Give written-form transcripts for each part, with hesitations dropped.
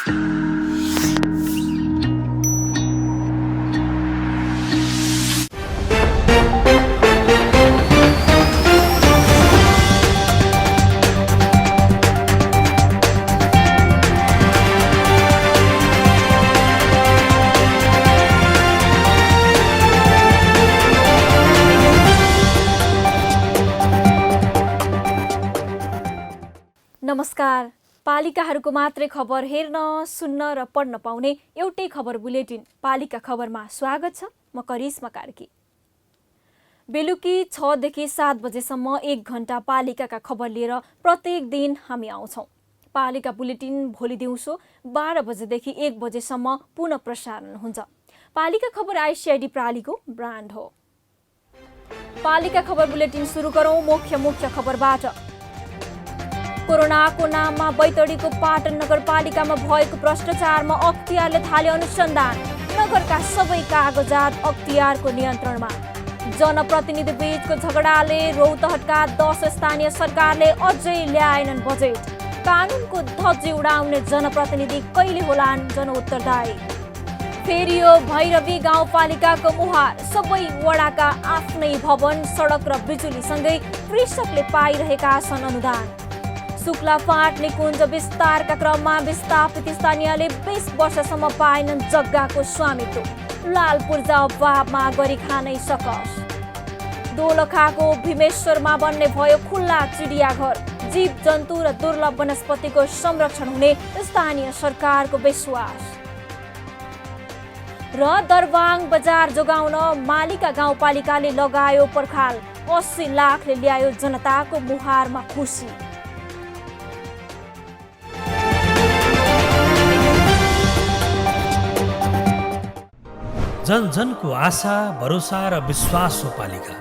नमस्कार। पालिकाहरूको मात्रै खबर हेर्न, सुन्न र पढ्न पाउने एउटै खबर बुलेटिन पालिका खबरमा स्वागत छ। म करिश्मा कार्की। बेलुकी 6 देखि 7 बजेसम्म 1 घण्टा पालिकाका खबर लिएर प्रत्येक दिन हामी आउँछौँ। पालिका बुलेटिन भोलि दिउँसो 12 बजेदेखि 1 बजेसम्म पुनः प्रसारण हुन्छ। पालिका खबर आइसिआइडी प्रालीको ब्रान्ड हो। पालिका खबर बुलेटिन सुरु गरौँ मुख्य खबरबाट। कोरोनाको नाममा बैतडीको पाटन नगरपालिकामा भएको भ्रष्टाचारमा अख्तियारले थाले अनुसन्धान। नगरका सबै कागजात अख्तियारको नियन्त्रणमा। जनप्रतिनिधि बीचको झगडाले रौतहटका 10 स्थानीय सरकारले अझै ल्याएनन् बजेट। कानुनको धज्जी उडाउने जनप्रतिनिधि कहिले होलान् जनउत्तरदायी। फेरि यो भैरवी गाउँपालिकाको मुहार। सबै वडाका आफ्नै भवन, सडक र बिजुलीसँगै कृषकले पाइरहेका छन् अनुदान। शुक्ला फाँट निकुञ्ज विस्तारका क्रममा विस्थापित स्थानीयले 20 वर्षसम्म पाएनन् जग्गाको स्वामित्व। लाल पूर्जा अभावमा गरी खानै सकस। दोलखाको भीमेश्वरमा बन्ने भयो खुल्ला चिडियाघर। जीव जन्तु र दुर्लभ वनस्पतिको संरक्षण हुने स्थानीय सरकारको विश्वास। र दरबाङ बजार जोगाउन मालिका गाउँपालिकाले लगायो पर्खाल। 80 लाखले ल्यायो जनताको मुहारमा खुसी। जनजनको आशा, भरोसा र विश्वास हो पालिका।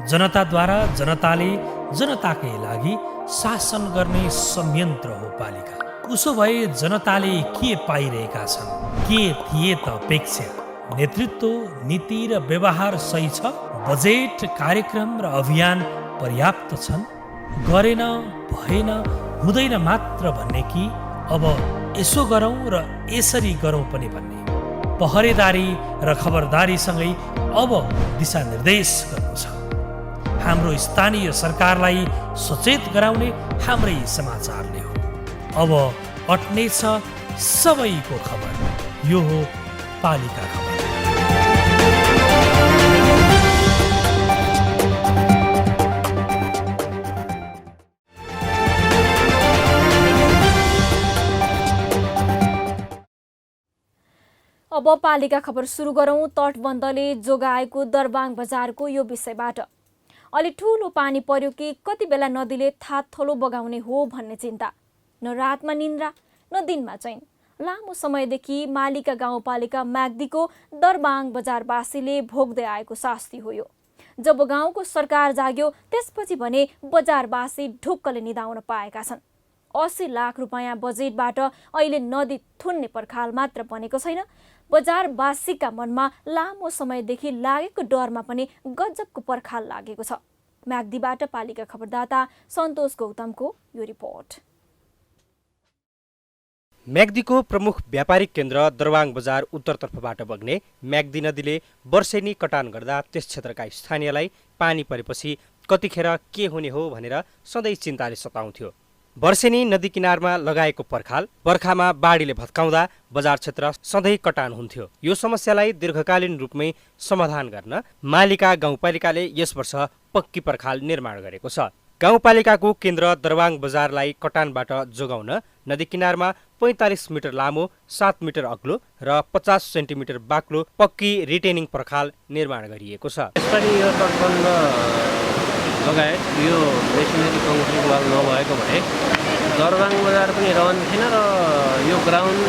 जनताद्वारा जनताले जनताकै लागि शासन गर्ने संयन्त्र हो पालिका। उसो भए जनताले के पाइरहेका छन्? के थिए त अपेक्षा? नेतृत्व, नीति र व्यवहार सही छ? बजेट, कार्यक्रम र अभियान पर्याप्त छन्? गरेन, भएन, हुँदैन मात्र भन्ने कि अब यसो गरौँ र यसरी गरौँ पनि भन्ने? पहरेदारी र खबरदारीसँगै अब दिशानिर्देश गर्नु छ। हाम्रो स्थानीय सरकारलाई सचेत गराउने हाम्रै समाचारले हो। अब अट्नेछ सबैको खबर। यो हो पालिका खबर। अब पालिका खबर सुरु गरौँ तटबन्धले जोगाएको दरबाङ बजारको यो विषयबाट। अलि ठुलो पानी पर्यो कि कति बेला नदीले थाथलो बगाउने हो भन्ने चिन्ता। न रातमा निन्द्रा, न दिनमा चैन। लामो समयदेखि मालिका गाउँपालिका म्याग्दीको दरबाङ बजारवासीले भोग्दै आएको शास्ति हो यो। जब गाउँको सरकार जाग्यो त्यसपछि भने बजारवासी ढुक्कले निदाउन पाएका छन्। 80 लाख रुपैयाँ बजेटबाट अहिले नदी थुन्ने पर्खाल मात्र बनेको छैन, बजारवासीका मनमा लामो समयदेखि लागेको डरमा पनि गजबको पर्खाल लागेको छ। म्याग्दीबाट पालिका खबरदाता सन्तोष गौतमको यो रिपोर्ट। म्याग्दीको प्रमुख व्यापारिक केन्द्र दरबाङ बजार उत्तरतर्फबाट बग्ने म्याग्दी नदीले वर्षेनी कटान गर्दा त्यस क्षेत्रका स्थानीयलाई पानी परेपछि कतिखेर के हुने हो भनेर सधैँ चिन्ताले सताउँथ्यो। वर्षेनी नदी किनारमा लगाएको पर्खाल बर्खामा बाढीले भत्काउँदा बजार क्षेत्र सधैँ कटान हुन्थ्यो। यो समस्यालाई दीर्घकालीन रूपमै समाधान गर्न मालिका गाउँपालिकाले यस वर्ष पक्की पर्खाल निर्माण गरेको छ। गाउँपालिकाको केन्द्र दरबाङ बजारलाई कटानबाट जोगाउन नदी किनारमा 45 मिटर लामो, 7 मिटर अग्लो र 50 सेन्टिमिटर बाक्लो पक्की रिटेनिङ पर्खाल निर्माण गरिएको छ। यो तटबन्ध लगायत यो मेसिनरी कङ्क्रिट वाल नभएको भए दरबाङ बजार पनि रहन्थेन र यो ग्राउन्ड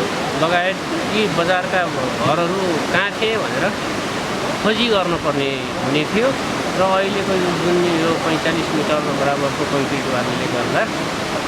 लगायत यी बजारका घरहरू कहाँ थिए भनेर खोजी गर्नुपर्ने हुने थियो र अहिलेको जुन यो 45 मिटर बराबरको कङ्क्रिट वालले गर्दा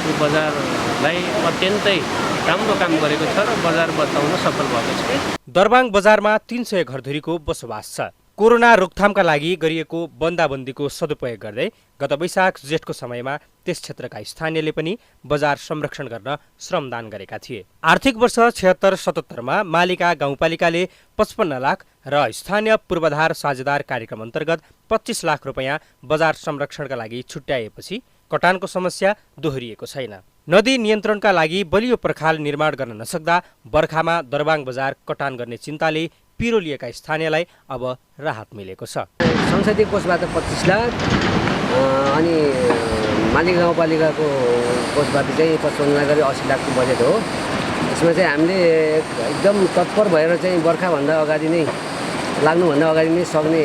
यो बजारलाई अत्यन्तै राम्रो काम गरेको छ र बजार बचाउन सफल भएको छ। दरबाङ बजारमा 300 घरधुरीको बसोबास छ। कोरोना रोकथामका लागि गरिएको बन्दाबन्दीको सदुपयोग गर्दै गत वैशाख जेठको समयमा त्यस क्षेत्रका स्थानीयले पनि बजार संरक्षण गर्न श्रमदान गरेका थिए। आर्थिक वर्ष 76-77मा मालिका गाउँपालिकाले 55 लाख र स्थानीय पूर्वाधार साझेदार कार्यक्रम अन्तर्गत 25 लाख रुपैयाँ बजार संरक्षणका लागि छुट्याएपछि कटानको समस्या दोहोरिएको छैन। नदी नियन्त्रणका लागि बलियो पर्खाल निर्माण गर्न नसक्दा बर्खामा दरबाङ बजार कटान गर्ने चिन्ताले पिरो लिएका स्थानीयलाई अब राहत मिलेको छ। संसदीय कोषबाट 25 लाख अनि मालिका गाउँपालिकाको कोषबाट चाहिँ 55 लाख गरी 80 लाखको बजेट हो। यसमा चाहिँ हामीले एकदम तत्पर भएर चाहिँ बर्खाभन्दा अगाडि नै लाग्नुभन्दा अगाडि नै सक्ने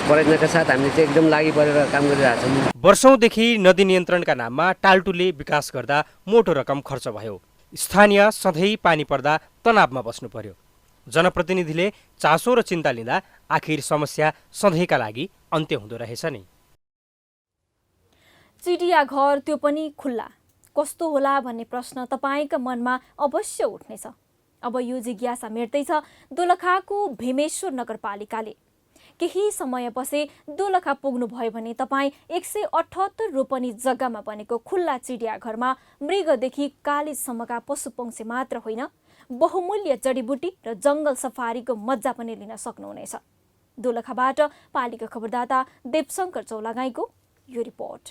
प्रयत्नका साथ हामीले चाहिँ एकदम लागि परेर काम गरिरहेका छौँ। वर्षौंदेखि नदी नियन्त्रणका नाममा टालटुले विकास गर्दा मोटो रकम खर्च भयो। स्थानीय सधैँ पानी पर्दा तनावमा बस्नु पर्यो। जनप्रतिनिधिले चासो र चिन्ता लिँदा आखिर समस्या सधैँका लागि अन्त्य हुँदो रहेछ नि। चिडियाघर त्यो पनि खुल्ला कस्तो होला भन्ने प्रश्न तपाईँका मनमा अवश्य उठ्नेछ। अब यो जिज्ञासा मेट्दैछ दोलखाको भीमेश्वर नगरपालिकाले। केही समयपछि दोलखा पुग्नुभयो भने तपाईँ 178 रोपनी जग्गामा बनेको खुल्ला चिडियाघरमा मृगदेखि कालिजसम्मका पशुपक्षी मात्र होइन बहुमूल्य जडीबुटी र जङ्गल सफारीको मजा पनि लिन सक्नुहुनेछ। दोलखाबाट पालिका खबरदाता देवशङ्कर चौलागाईको यो रिपोर्ट।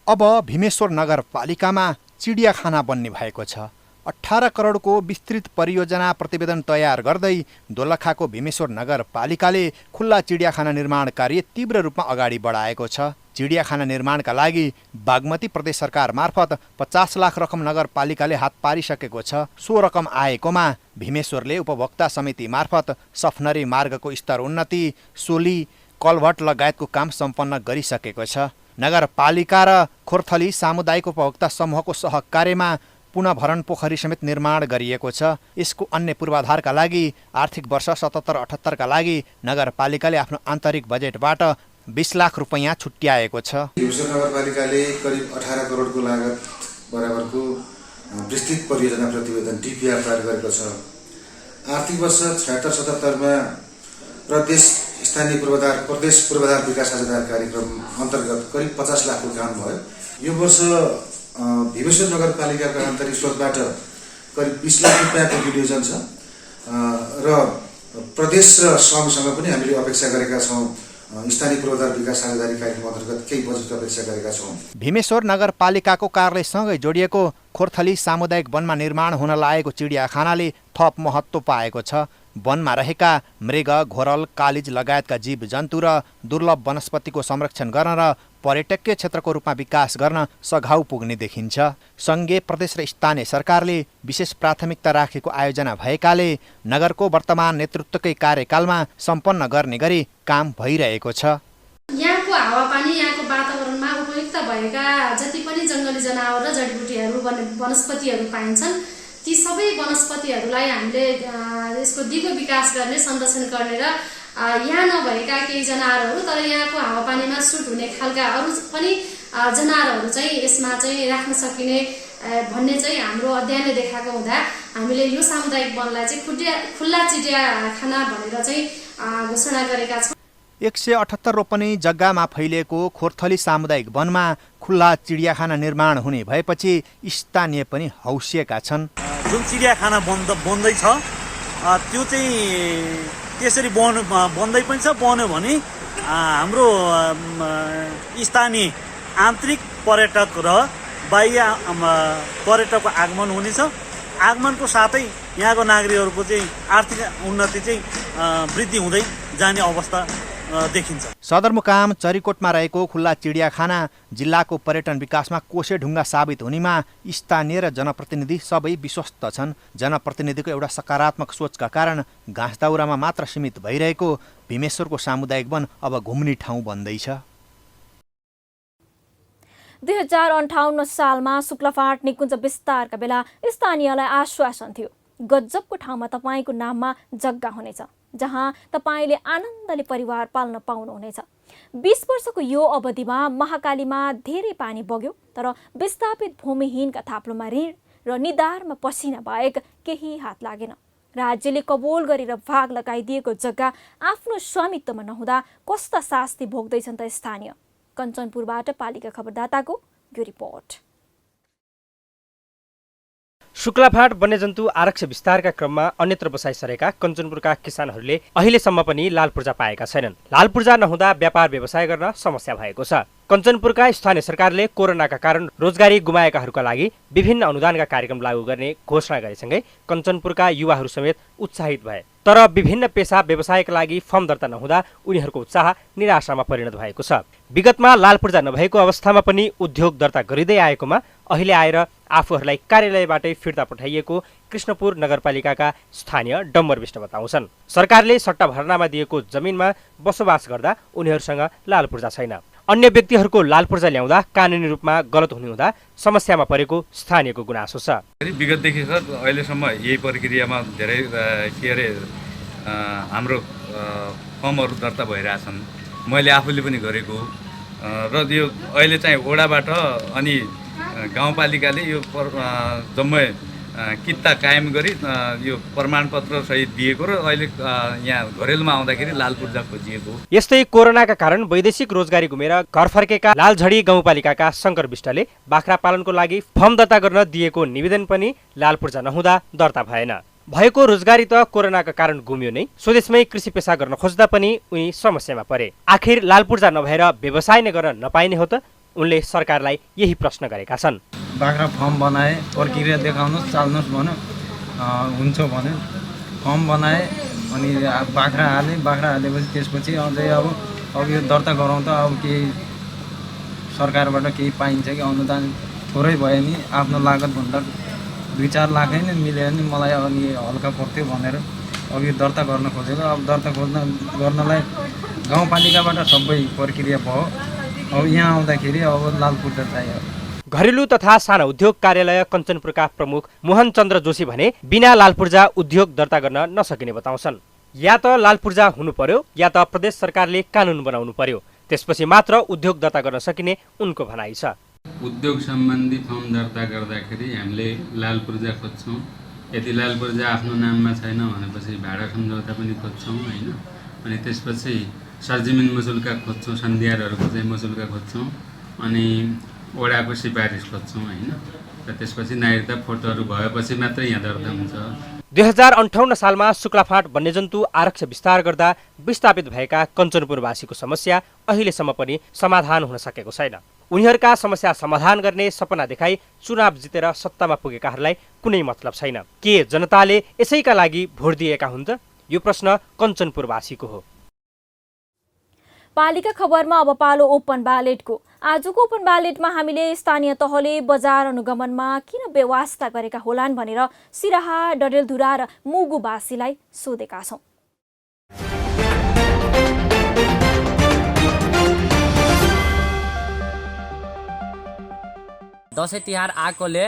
अब भीमेश्वर नगरपालिकामा चिडियाखाना बन्ने भएको छ। 18 करोडको विस्तृत परियोजना प्रतिवेदन तयार गर्दै दोलखाको भीमेश्वर नगरपालिकाले खुल्ला चिडियाखाना निर्माण कार्य तीव्र रूपमा अगाडि बढाएको छ। चिडियाखाना निर्माणका लागि बागमती प्रदेश सरकार मार्फत 50 लाख रकम नगरपालिकाले हात पारिसकेको छ। सो रकम आएकोमा भीमेश्वरले उपभोक्ता समिति मार्फत सफनरी मार्गको स्तर उन्नति, सोली, कलभट लगायतको काम सम्पन्न गरिसकेको छ। नगरपालिका र खोरथली सामुदायिक उपभोक्ता समूहको सहकार्यमा पुनः भरण पोखरी समेत निर्माण गरिएको छ। यसको अन्य पूर्वाधारका लागि आर्थिक वर्ष 77-78 का लागि नगरपालिकाले आफ्नो आन्तरिक बजेटबाट 20 लाख रुपैयाँ छुट्याएको छ। भीमेश्वर नगरपालिकाले करिब 18 करोडको लागत बराबरको विस्तृत परियोजना प्रतिवेदन डिपिआर तयार गरेको छ। आर्थिक वर्ष 76-77 मा प्रदेश पूर्वाधार विकास साझेदार कार्यक्रम अन्तर्गत करिब 50 लाखको काम भयो। यो वर्ष भीमेश्वर नगरपालिकाका आन्तरिक स्रोतबाट करिब 20 लाख रुपैयाँको विनियोजन छ र प्रदेश र सङ्घसँग पनि हामीले अपेक्षा गरेका छौँ। स्थानीय पूर्वाधार विकास साझेदारी कार्यक्रम अन्तर्गत केही बजेटको अपेक्षा गरेका छौँ। भीमेश्वर नगरपालिकाको कार्यालयसँगै जोडिएको खोरथली सामुदायिक वनमा निर्माण हुन लागेको चिडियाखानाले थप महत्त्व पाएको छ। वनमा रहेका मृग, घोरल, कालिज लगायतका जीव जन्तु र दुर्लभ वनस्पतिको संरक्षण गर्न र पर्यटकीय क्षेत्रको रूपमा विकास गर्न सघाउ पुग्ने देखिन्छ। सङ्घीय प्रदेश र स्थानीय सरकारले विशेष प्राथमिकता राखेको आयोजना भएकाले नगरको वर्तमान नेतृत्वकै कार्यकालमा सम्पन्न गर्ने गरी काम भइरहेको छ। यहाँको हावापानी, यहाँको वातावरणमा उपयुक्त भएका जति पनि जङ्गली जनावर र जडीबुटीहरू वनस्पतिहरू पाइन्छन् ती सबै वनस्पतिहरूलाई हामीले यसको दिगो विकास गर्ने, संरक्षण गर्ने र यहाँ नभएका केही जनावरहरू तर यहाँको हावापानीमा सुट हुने खालका अरू पनि जनावरहरू चाहिँ यसमा चाहिँ राख्न सकिने भन्ने चाहिँ हाम्रो अध्ययनले देखाएको हुँदा हामीले यो सामुदायिक वनलाई चाहिँ खुल्ला चिडियाखाना भनेर चाहिँ घोषणा गरेका छौँ। 178 रोपनी जग्गामा फैलिएको खोरथली सामुदायिक वनमा खुल्ला चिडियाखाना निर्माण हुने भएपछि स्थानीय पनि हौसिएका छन्। जुन चिडियाखाना बन्दैछ त्यो चाहिँ त्यसरी बन्दै पनि छ। बन्यो भने हाम्रो स्थानीय आन्तरिक पर्यटक र बाह्य पर्यटकको आगमन हुनेछ। आगमनको साथै यहाँको नागरिकहरूको चाहिँ आर्थिक उन्नति चाहिँ वृद्धि हुँदै जाने अवस्था देखिन्छ। सदरमुकाम चरीकोटमा रहेको खुल्ला चिडियाखाना जिल्लाको पर्यटन विकासमा कोसेढुङ्गा साबित हुनेमा स्थानीय र जनप्रतिनिधि सबै विश्वस्त छन्। जनप्रतिनिधिको एउटा सकारात्मक सोचका कारण घाँसदाउरामा मात्र सीमित भइरहेको भीमेश्वरको सामुदायिक वन अब घुम्ने ठाउँ बन्दैछ। 2058 सालमा शुक्लफाट निकुञ्ज विस्तारका बेला स्थानीयलाई आश्वासन थियो गजबको ठाउँमा तपाईँको नाममा जग्गा हुनेछ जहाँ तपाईँले आनन्दले परिवार पाल्न पाउनुहुनेछ। 20 वर्षको यो अवधिमा महाकालीमा धेरै पानी बग्यो तर विस्थापित भूमिहीनका थाप्लोमा ऋण र निधारमा पसिना बाहेक केही हात लागेन। राज्यले कबोल गरेर भाग लगाइदिएको जग्गा आफ्नो स्वामित्वमा नहुँदा कस्ता शास्ति भोग्दैछन् त स्थानीय। कञ्चनपुरबाट पालिका खबरदाताको यो रिपोर्ट। शुक्लाफाँट वन्यजन्तु आरक्ष विस्तारका क्रममा अन्यत्र बसाइ सरेका कञ्चनपुरका किसानहरूले अहिलेसम्म पनि लाल पूर्जा पाएका छैनन्। लाल पूर्जा नहुँदा व्यापार व्यवसाय गर्न समस्या भएको छ। कञ्चनपुरका स्थानीय सरकारले कोरोनाका कारण रोजगारी गुमाएकाहरूका लागि विभिन्न अनुदानका कार्यक्रम लागू गर्ने घोषणा गरेसँगै कञ्चनपुरका युवाहरू समेत उत्साहित भए। तर विभिन्न पेसा व्यवसायका लागि फर्म दर्ता नहुँदा उनीहरूको उत्साह निराशामा परिणत भएको छ। विगतमा लाल पूर्जा नभएको अवस्थामा पनि उद्योग दर्ता गरिँदै आएकोमा अहिले आएर आफूहरूलाई कार्यालयबाटै फिर्ता पठाइएको कृष्णपुर नगरपालिकाका स्थानीय डम्बर विष्ट बताउँछन्। सरकारले सट्टा भर्नामा दिएको जमिनमा बसोबास गर्दा उनीहरूसँग लाल पूर्जा छैन। अन्य व्यक्तिहरूको लाल पूर्जा ल्याउँदा कानुनी रूपमा गलत हुने हुँदा समस्यामा परेको स्थानीयको गुनासो छ। विगतदेखि सर अहिलेसम्म यही प्रक्रियामा धेरै हाम्रो फर्महरू दर्ता भइरहेछन्। मैले आफूले पनि गरेको र यो अहिले चाहिँ वडाबाट अनि गाउँपालिकाले यो जम्मै किता कायम गरी यो प्रमाणपत्र सहित दिएको र अहिले यहाँ घरेलुमा आउँदाखेरि लाल पूर्जा खोजिएको। यस्तै कोरोनाका कारण वैदेशिक रोजगारी गुमेर घर फर्केका लालझडी गाउँपालिकाका शङ्कर विष्टले बाख्रा पालनको लागि फर्म दर्ता गर्न दिएको निवेदन पनि लाल पूर्जा नहुँदा दर्ता भएन। भएको रोजगारी त कोरोनाका कारण गुम्यो नै, स्वदेशमै कृषि पेसा गर्न खोज्दा पनि उनी समस्यामा परे। आखिर लाल पूर्जा नभएर व्यवसाय नै गर्न नपाइने हो त? उनले सरकारलाई यही प्रश्न गरेका छन्। बाख्रा फर्म बनाए, प्रक्रिया देखाउनुहोस्, चाल्नुहोस् भन्यो, हुन्छ भन्यो। फर्म बनाए अनि बाख्रा हालेपछि त्यसपछि अझै अब यो दर्ता गराउँ त अब केही सरकारबाट केही पाइन्छ कि अनुदान थोरै भयो नि, आफ्नो लागतभन्दा 2-4 लाखै नै मिल्यो नि मलाई अनि हल्का पर्थ्यो भनेर अब यो दर्ता गर्न खोजेको। अब दर्ता गर्नलाई गाउँपालिकाबाट सबै प्रक्रिया भयो। अब यहाँ आउँदाखेरि अब लाल पूर्जा चाहियो। घरेलु तथा साना उद्योग कार्यालय कञ्चनपुरका प्रमुख मोहन चन्द्र जोशी भने बिना लाल पूर्जा उद्योग दर्ता गर्न नसकिने बताउँछन्। या त लाल पूर्जा हुनु पर्यो या त प्रदेश सरकारले कानुन बनाउनु पर्यो, त्यसपछि मात्र उद्योग दर्ता गर्न सकिने उनको भनाइ छ। उद्योग सम्बन्धी फर्म दर्ता गर्दाखेरि हामीले लाल पूर्जा खोज्छौँ। यदि लाल पूर्जा आफ्नो नाममा छैन भनेपछि भाडा सम्झौता पनि खोज्छौँ होइन। अनि त्यसपछि सरजमिन मुजुल्का खोज्छौँ, सन्धियारहरूको चाहिँ मुजुल्का खोज्छौँ अनि वडाको सिफारिस खोज्छौँ होइन। र त्यसपछि नागरिकता फोटोहरू भएपछि मात्रै यहाँ दर्ता हुन्छ। 2058 सालमा शुक्लाफाँट वन्यजन्तु आरक्ष विस्तार गर्दा विस्थापित भएका कञ्चनपुरवासीको समस्या अहिलेसम्म पनि समाधान हुन सकेको छैन। उनीहरूका समस्या समाधान गर्ने सपना देखाई चुनाव जितेर सत्तामा पुगेकाहरूलाई कुनै मतलब छैन। के जनताले यसैका लागि भोट दिएका हुन् त? यो प्रश्न कञ्चनपुरवासीको हो। पालिका खबरमा अब पालो ओपन ब्यालेटको। आजको ओपन ब्यालेटमा हामीले स्थानीय तहले बजार अनुगमनमा किन व्यवस्था गरेका होलान् भनेर सिराहा, डडेलधुरा र मुगुवासीलाई सोधेका छौँ। दसैँ तिहार आएकोले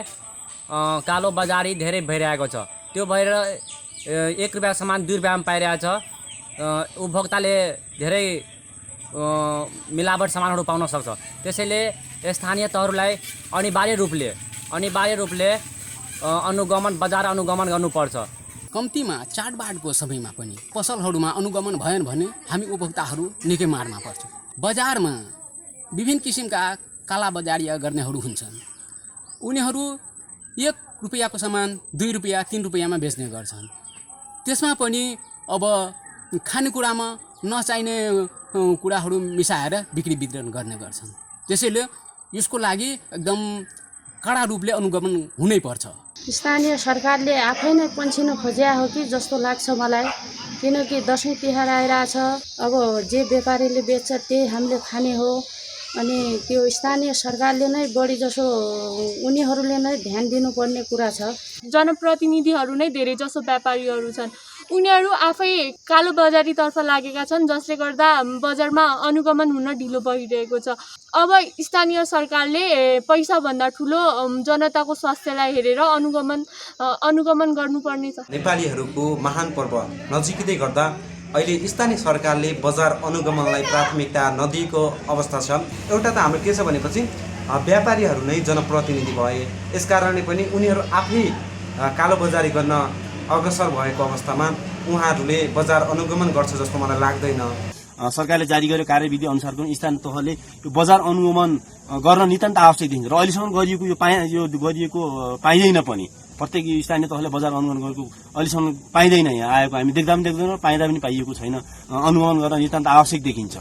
कालो बजारी धेरै भइरहेको छ। त्यो भएर 1 रुपियाँ सामान 2 रुपियाँमा पाइरहेछ। उपभोक्ताले धेरै मिलावट सामानहरू पाउन सक्छ। त्यसैले स्थानीय तहहरूलाई अनिवार्य रूपले अनुगमन बजार अनुगमन गर्नुपर्छ। कम्तीमा चाडबाडको समयमा पनि पसलहरूमा अनुगमन भएन भने हामी उपभोक्ताहरू निकै मारमा पर्छौँ। बजारमा विभिन्न किसिमका कालाबजारिया गर्नेहरू हुन्छन्। उनीहरू 1 रुपियाँको सामान 2 रुपियाँ 3 रुपियाँमा बेच्ने गर्छन्। त्यसमा पनि अब खानेकुरामा नचाहिने कुराहरू मिसाएर बिक्री वितरण गर्ने गर्छन्। त्यसैले यसको लागि एकदम कडा रूपले अनुगमन हुनै पर्छ। स्थानीय सरकारले आफै नै पन्छिन खोज्या हो कि जस्तो लाग्छ मलाई, किनकि दसैँ तिहार आइरहेछ। अब जे व्यापारीले बेच्छ त्यही हामीले खाने हो। अनि त्यो स्थानीय सरकारले नै बढी जसो उनीहरूले नै ध्यान दिनुपर्ने कुरा छ। जनप्रतिनिधिहरू नै धेरै जसो व्यापारीहरू छन्, उनीहरू आफै कालो बजारीतर्फ लागेका छन्, जसले गर्दा बजारमा अनुगमन हुन ढिलो भइरहेको छ। अब स्थानीय सरकारले पैसाभन्दा ठुलो जनताको स्वास्थ्यलाई हेरेर अनुगमन गर्नुपर्ने छ। नेपालीहरूको महान पर्व नजिकै गर्दा अहिले स्थानीय सरकारले बजार अनुगमनलाई प्राथमिकता नदिएको अवस्था छ। एउटा त हाम्रो के छ भनेपछि व्यापारीहरू नै जनप्रतिनिधि भए, यसकारणले पनि उनीहरू आफै कालो बजारी गर्न अग्रसर भएको अवस्थामा उहाँहरूले बजार अनुगमन गर्छ जस्तो मलाई लाग्दैन। सरकारले जारी गरेको कार्यविधि अनुसारको स्थानीय तहले यो बजार अनुगमन गर्न नितान्त आवश्यक देखिन्छ र अहिलेसम्म गरिएको यो गरिएको पाइँदैन पनि। प्रत्येक स्थानीय तहले बजार अनुगमन गरेको अहिलेसम्म पाइँदैन, यहाँ आएको हामी देख्दा पनि देख्दैनौँ, पाइँदा पनि पाइएको छैन। अनुगमन गर्न नितान्त आवश्यक देखिन्छ।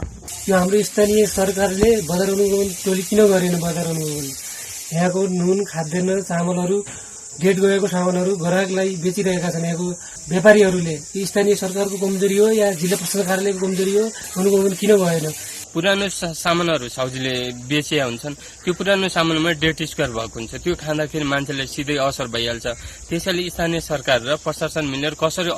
यो हाम्रो स्थानीय सरकारले बजार अनुगमन टोली किन गरेन? बजार अनुगमन यहाँको नुन, खाद्यान्न, चामलहरू डेट गएको सामानहरू ग्राहकलाई बेचिरहेका छन् यहाँको व्यापारीहरूले। यो स्थानीय सरकारको कमजोरी हो या जिल्ला प्रशासन कार्यालयको कमजोरी हो? अनुगमन किन भएन? पुरानो सामानहरू साउजीले बेचिया हुन्छन्, त्यो पुरानो सामानमा डेट एक्सपायर भएको हुन्छ, त्यो खाँदाखेरि मान्छेलाई सिधै असर भइहाल्छ। त्यसैले स्थानीय सरकार र प्रशासन मिलेर कसरी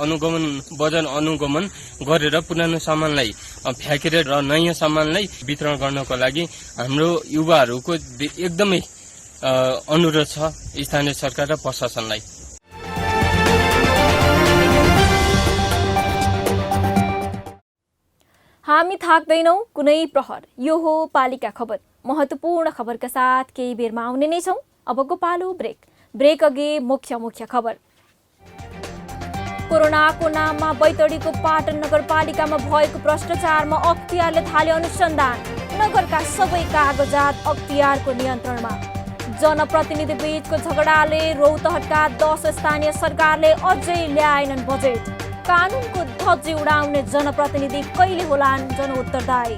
बजार अनुगमन गरेर पुरानो सामानलाई फ्याँकेर र नयाँ सामानलाई वितरण गर्नको लागि हाम्रो युवाहरूको एकदमै अनुरोध छ स्थानीय सरकार र प्रशासनलाई। हामी थाक्दैनौ कुनै प्रहर। यो हो पालिका खबर। महत्त्वपूर्ण खबरका साथ केही बेरमा आउने नै छौं। अबको पालो ब्रेक अघि मुख्य खबर। कोरोनाको नाममा बैतडीको पाटन नगरपालिकामा भएको भ्रष्टाचारमा अख्तियारले थाले अनुसन्धान। नगरका सबै कागजात अख्तियारको नियन्त्रणमा। जनप्रतिनिधि बीचको झगडाले रौतहटका 10 स्थानीय सरकारले अझै ल्याएनन् बजेट। कानुनको धज्जी उडाउने जनप्रतिनिधि कहिले होलान् जनउत्तरदायी?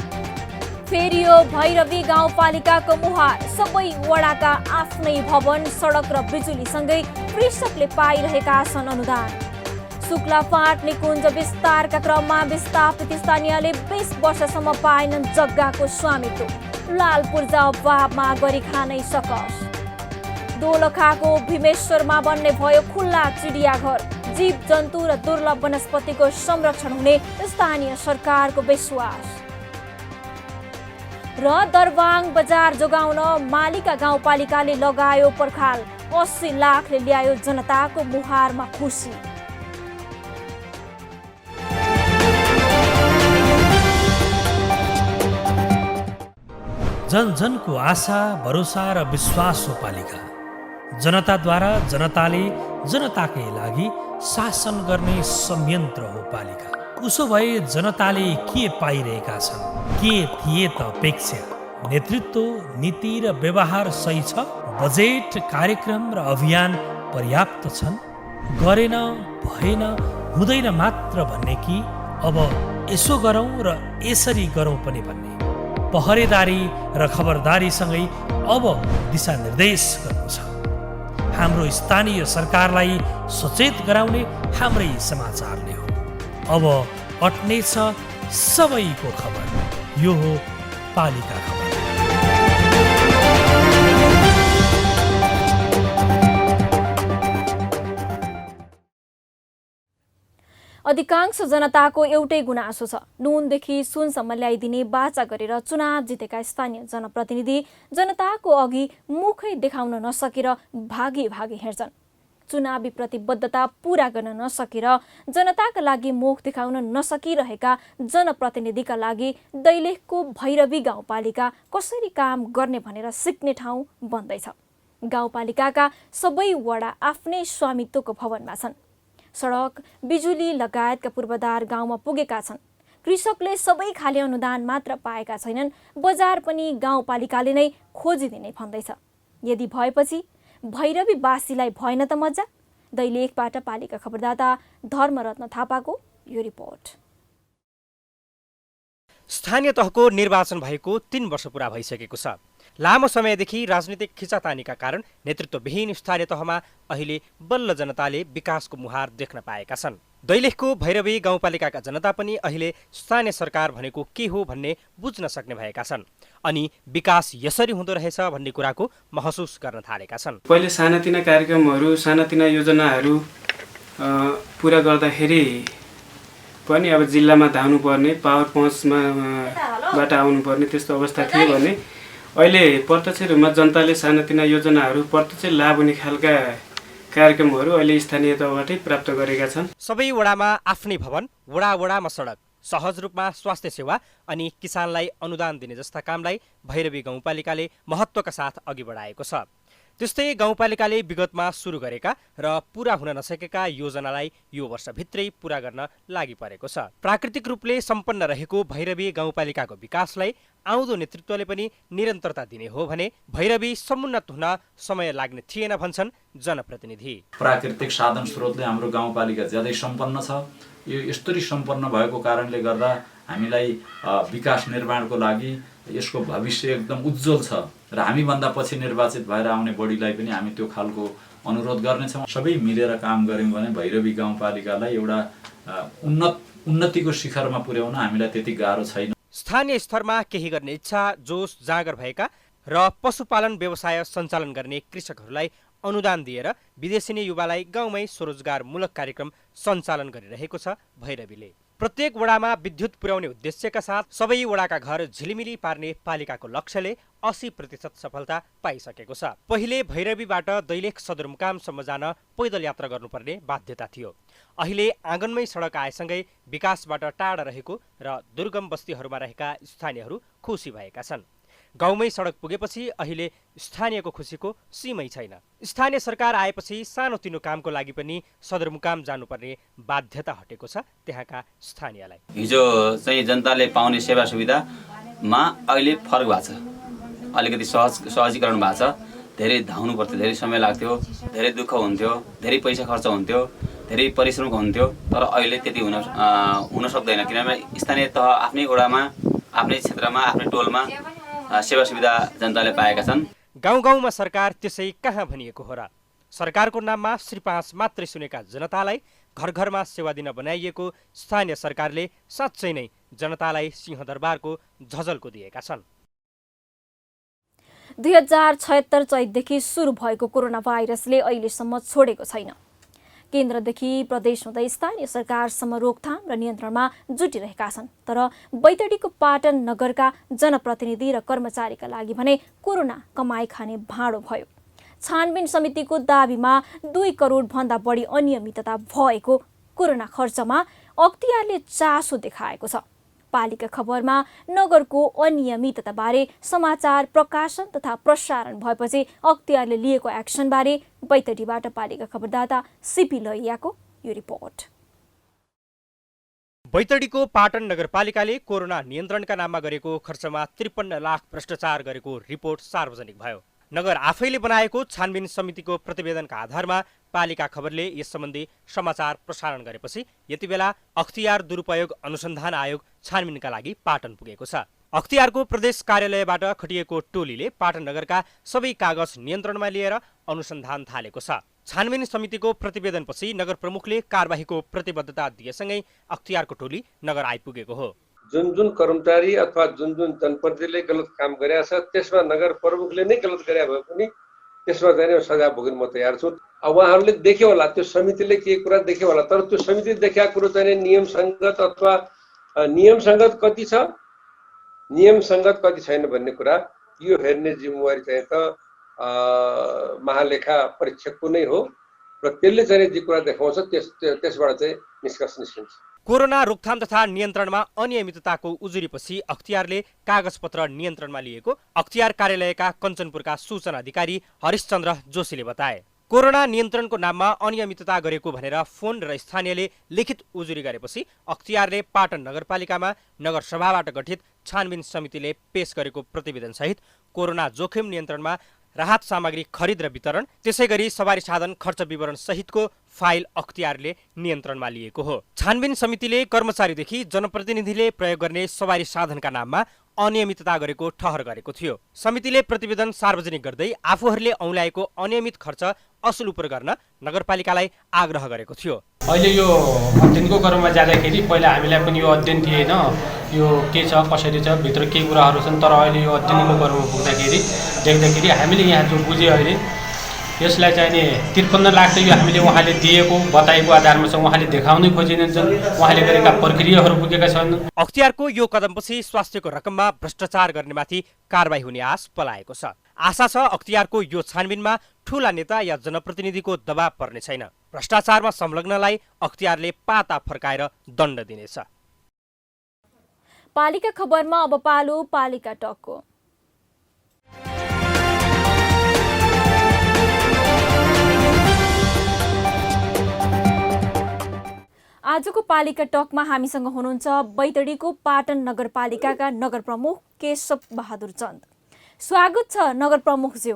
फेरि यो भैरवी गाउँपालिकाको मुहार। सबै वडाका आफ्नै भवन, सडक र बिजुलीसँगै कृषकले पाइरहेका छन् अनुदान। शुक्लाफाँट निकुञ्ज विस्तारका क्रममा विस्थापित स्थानीयले 20 वर्षसम्म पाएनन् जग्गाको स्वामित्व। लाल पूर्जा अभावमा गरी खानै सकस। दोलखाको भीमेश्वरमा बन्ने भयो खुल्ला चिडियाघर। जीव जन्तु र दुर्लभ वनस्पतिको संरक्षण हुने स्थानीय सरकारको विश्वास। र दरबाङ बजार जोगाउन मालिका गाउँपालिकाले लगायो पर्खाल। 80 लाखले ल्यायो जनताको मुहारमा खुसी। जन जनको आशा, भरोसा र विश्वास हो पालिका। जनताद्वारा जनताले जनताकै लागि शासन गर्ने संयन्त्र हो पालिका। उसो भए जनताले के पाइरहेका छन्? के थिए त अपेक्षा? नेतृत्व, नीति र व्यवहार सही छ? बजेट, कार्यक्रम र अभियान पर्याप्त छन्? गरेन, भएन, हुँदैन मात्र भन्ने कि अब यसो गरौँ र यसरी गरौँ पनि भन्ने? पहरेदारी र खबरदारीसँगै अब दिशानिर्देश गर्नु छ। हाम्रो स्थानीय सरकारलाई सचेत गराउने हाम्रै समाचारले हो। अब अट्नेछ सबैको खबर। यो हो पालिका खबर। अधिकांश जनताको एउटै गुनासो छ। नुनदेखि सुनसम्म ल्याइदिने बाचा गरेर चुनाव जितेका स्थानीय जनप्रतिनिधि जनताको अघि मुखै देखाउन नसकेर भागी हिँड्छन्। चुनावी प्रतिबद्धता पूरा गर्न नसकेर जनताका लागि मुख देखाउन नसकिरहेका जनप्रतिनिधिका लागि दैलेखको भैरवी गाउँपालिका कसरी काम गर्ने भनेर सिक्ने ठाउँ बन्दैछ। गाउँपालिकाका सबै वडा आफ्नै स्वामित्वको भवनमा छन्। सडक, बिजुली लगायतका पूर्वाधार गाउँमा पुगेका छन्। कृषकले सबै खाले अनुदान मात्र पाएका छैनन्, बजार पनि गाउँपालिकाले नै खोजिदिने भन्दैछ। यदि भएपछि भैरवीवासीलाई भएन त मजा? दैलेखबाट पालिका खबरदाता धर्मरत्न थापाको यो रिपोर्ट। स्थानीय तहको निर्वाचन भएको 3 वर्ष पुरा भइसकेको छ। लामो समयदेखि राजनीतिक खिचातानीका कारण नेतृत्वविहीन स्थानीय तहमा अहिले बल्ल जनताले विकासको मुहार देख्न पाएका छन्। दैलेखको भैरवी गाउँपालिकाका जनता पनि अहिले स्थानीय सरकार भनेको के हो भन्ने बुझ्न सक्ने भएका छन् अनि विकास यसरी हुँदो रहेछ भन्ने कुराको महसुस गर्न थालेका छन्। पहिले सानातिना कार्यक्रमहरू, सानातिना योजनाहरू पुरा गर्दाखेरि पनि अब जिल्लामा धाउनुपर्ने, पावर पहुँचबाट आउनुपर्ने त्यस्तो अवस्था थियो भने अहिले प्रत्यक्ष रूपमा जनताले सानातिना योजनाहरू प्रत्यक्ष लाभ हुने खालका कार्यक्रमहरू अहिले स्थानीय तहबाटै प्राप्त गरेका छन्। सबै वडामा आफ्नै भवन, वडामा सडक, सहज रूपमा स्वास्थ्य सेवा अनि किसानलाई अनुदान दिने जस्ता कामलाई भैरवी गाउँपालिकाले महत्त्वका साथ अघि बढाएको छ। त्यस्तै गाउँपालिकाले विगतमा सुरु गरेका र पूरा हुन नसकेका योजनालाई यो वर्षभित्रै पूरा गर्न लागि परेको छ। प्राकृतिक रूपले सम्पन्न रहेको भैरवी गाउँपालिकाको विकासलाई आउँदो नेतृत्वले पनि निरन्तरता दिने हो भने भैरवी समुन्नत हुन समय लाग्ने थिएन भन्छन् जनप्रतिनिधि। प्राकृतिक साधन स्रोतले हाम्रो गाउँपालिका ज्यादै सम्पन्न छ। यो यस्तरी सम्पन्न भएको कारणले गर्दा हामीलाई विकास निर्माणको लागि यसको भविष्य एकदम उज्जवल छ र हामीभन्दा पछि निर्वाचित भएर आउने बढीलाई पनि हामी त्यो खालको अनुरोध गर्नेछौँ। सबै मिलेर काम गऱ्यौँ भने भैरवी गाउँपालिकालाई एउटा उन्नतिको शिखरमा पुर्याउन हामीलाई त्यति गाह्रो छैन। स्थानीय स्तरमा केही गर्ने इच्छा, जोस जाँगर भएका र पशुपालन व्यवसाय सञ्चालन गर्ने कृषकहरूलाई अनुदान दिएर विदेशी युवालाई गाउँमै स्वरोजगारमूलक कार्यक्रम सञ्चालन गरिरहेको छ भैरवीले। प्रत्येक वडामा विद्युत पुर्याउने उद्देश्यका साथ सबै वडाका घर झिलिमिली पार्ने पालिकाको लक्ष्यले 80% सफलता पाइसकेको छ। पहिले भैरवीबाट दैलेख सदरमुकामसम्म जान पैदल यात्रा गर्नुपर्ने बाध्यता थियो। अहिले आँगनमै सडक आएसँगै विकासबाट टाढा रहेको र दुर्गम बस्तीहरूमा रहेका स्थानीयहरू खुसी भएका छन्। गाउँमै सडक पुगेपछि अहिले स्थानीयको खुसीको सीमै छैन। स्थानीय सरकार आएपछि सानोतिनो कामको लागि पनि सदरमुकाम जानुपर्ने बाध्यता हटेको छ त्यहाँका स्थानीयलाई। हिजो चाहिँ जनताले पाउने सेवा सुविधामा अहिले फरक भएको छ, अलिकति सहजीकरण भएको छ। धेरै धाउनु पर्थ्यो, धेरै समय लाग्थ्यो, धेरै दुःख हुन्थ्यो, धेरै पैसा खर्च हुन्थ्यो, धेरै परिश्रम हुन्थ्यो। तर अहिले त्यति हुन सक्दैन, किनभने स्थानीय तह आफ्नै वडामा, आफ्नै क्षेत्रमा, आफ्नै टोलमा सेवा सुविधा जनताले पाएका छन्। गाउँ गाउँमा सरकार त्यसै कहाँ भनिएको हो र? सरकारको नाममा श्री 5 मात्रै सुनेका जनतालाई घर घरमा सेवा दिन बनाइएको स्थानीय सरकारले साँच्चै नै जनतालाई सिंहदरबारको झझल्को दिएका छन्। 2076 चैतदेखि सुरु भएको कोरोना भाइरसले अहिलेसम्म छोडेको छैन। केन्द्रदेखि प्रदेश हुँदै स्थानीय सरकारसम्म रोकथाम र नियन्त्रणमा जुटिरहेका छन्। तर बैतडीको पाटन नगरका जनप्रतिनिधि र कर्मचारीका लागि भने कोरोना कमाई खाने भाँडो भयो। छानबिन समितिको दाबीमा 2 करोड भन्दा बढी अनियमितता भएको कोरोना खर्चमा अख्तियारले चासो देखाएको छ। पालिका खबरमा नगरको अनियमितताबारे समाचार प्रकाशन तथा प्रसारण भएपछि अख्तियारले लिएको एक्सनबारे बैतडीबाट पालिका खबरदाता सिपी लैयाको यो रिपोर्ट। बैतडीको पाटन नगरपालिकाले कोरोना नियन्त्रणका नाममा गरेको खर्चमा 53 लाख भ्रष्टाचार गरेको रिपोर्ट सार्वजनिक भयो। नगर आफैले बनाएको छानबिन समितिको प्रतिवेदनका आधारमा पालिका खबरले यस सम्बन्धी समाचार प्रसारण गरेपछि यति बेला अख्तियार दुरुपयोग अनुसन्धान आयोग छानबिनका लागि पाटन पुगेको छ। अख्तियारको प्रदेश कार्यालयबाट खटिएको टोलीले पाटन नगरका सबै कागज नियन्त्रणमा लिएर अनुसन्धान थालेको छ। छानबिन समितिको प्रतिवेदनपछि नगर प्रमुखले कारबाहीको प्रतिबद्धता दिएसँगै अख्तियारको टोली नगर आइपुगेको हो। जुन कर्मचारी अथवा जुन जनप्रतिनिधिले गलत काम गरेको छ त्यसमा नगर प्रमुखले नै गलत गरे भए पनि त्यसमा चाहिँ सजाय भोग्न म तयार छु। उहाँहरूले देख्यो होला, त्यो समितिले के कुरा देख्यो होला, तर त्यो समितिले देखेका कुरो चाहिँ नियम सङ्गत अथवा नियम सङ्गत कति छ, नियम सङ्गत कति छैन भन्ने कुरा यो हेर्ने जिम्मेवारी चाहिँ त महालेखा परीक्षकको नै हो र त्यसले चाहिँ जे कुरा देखाउँछ त्यसबाट चाहिँ निष्कर्ष निस्किन्छ। कोरोना रोकथाम तथा नियन्त्रणमा अनियमितताको उजुरीपछि अख्तियारले कागजपत्र नियन्त्रणमा लिएको अख्तियार कार्यालयका कञ्चनपुरका सूचना अधिकारी हरिशचन्द्र जोशीले बताए। कोरोना नियन्त्रणको नाममा अनियमितता गरेको भनेर फोन र स्थानीयले लिखित उजुरी गरेपछि अख्तियारले पाटन नगरपालिकामा नगरसभाबाट गठित छानबिन समितिले पेश गरेको प्रतिवेदनसहित कोरोना जोखिम नियन्त्रणमा राहत सामग्री खरिद र वितरण, त्यसैगरी सवारी साधन खर्च विवरण सहितको फाइल अख्तियारले नियन्त्रणमा लिएको हो। छानबिन समितिले कर्मचारीदेखि जनप्रतिनिधिले प्रयोग गर्ने सवारी साधनका नाममा अनियमितता गरेको ठहर गरेको थियो। समितिले प्रतिवेदन सार्वजनिक गर्दै आफूहरूले औँल्याएको अनियमित खर्च असुल गर्न नगरपालिकालाई आग्रह गरेको थियो। अहिले यो अध्ययनको क्रममा जाँदाखेरि पहिला हामीलाई पनि यो अध्ययन थिएन, यो के छ कसरी छ भित्र के कुराहरू छन्, तर अहिले यो अध्ययनको क्रममा पुग्दाखेरि देख्दाखेरि हामीले यहाँ जो बुझ्यो अहिले यसलाई चाहिँ नि 53 लाख त यो हामीले उहाँले दिएको बताएको आधारमा छ, उहाँले देखाउनै खोजिन्छन्, उहाँले गरेका प्रक्रियाहरू पुगेका छन्। अख्तियारको यो कदमपछि स्वास्थ्यको रकममा भ्रष्टाचार गर्नेमाथि कारबाही हुने आश पलाएको छ। आशा छ अख्तियारको यो छानबिनमा ठूला नेता या जनप्रतिनिधिको दबाव पर्ने छैन। भ्रष्टाचारमा संलग्नलाई अख्तियारले पाता फर्काएर दण्ड दिनेछ। पालिका खबरमा अब पालो पालिका टकको। आजको पालिका टकमा हामीसँग हुनुहुन्छ बैतडीको पाटन नगरपालिकाका नगर प्रमुख केशव बहादुर चन्द। स्वागत छ नगर प्रमुखज्यू।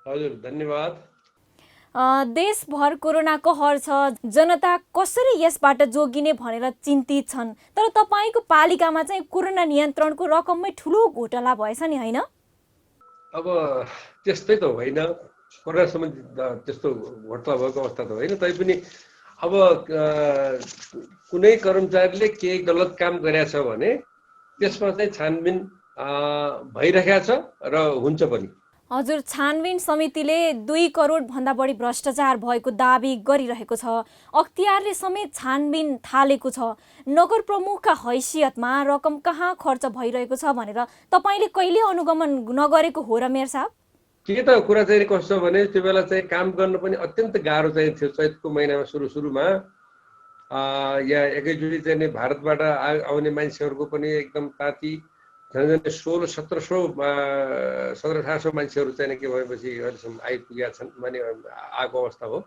हजुर, धन्यवाद। देशभर कोरोना कहर छ, जनता कसरी यसबाट जोगिने भनेर चिन्तित छन्, तर तपाईँको पालिकामा चाहिँ कोरोना नियन्त्रणको रकममै ठुलो घोटाला भएछ नि, होइन? अब त्यस्तै त होइन, कोरोना सम्बन्धी त्यस्तो घोटाला भएको अवस्था त होइन। तैपनि अब कुनै कर्मचारीले केही गलत काम गरेछ भने त्यसमा चाहिँ छानबिन भइरहेको छ र हुन्छ पनि। हजुर, छानबिन समितिले 2 करोड भन्दा बढी भ्रष्टाचार भएको दाबी गरिरहेको छ। अख्तियारले समेत छानबिन थालेको छ। नगर प्रमुखका हैसियतमा रकम कहाँ खर्च भइरहेको छ भनेर तपाईँले कहिले अनुगमन नगरेको हो र मेयर साहब? के त कुरा चाहिँ कस्तो भने त्यो बेला चाहिँ काम गर्न पनि अत्यन्त गाह्रो चाहिँ थियो। चैतको महिनामा सुरुमा यहाँ एकैचोटि चाहिँ भारतबाट आउने मान्छेहरूको पनि एकदम ताती, झन् 1600-1700 मान्छेहरू चाहिँ के भएपछि अहिलेसम्म आइपुगेका छन्, माने आएको अवस्था हो।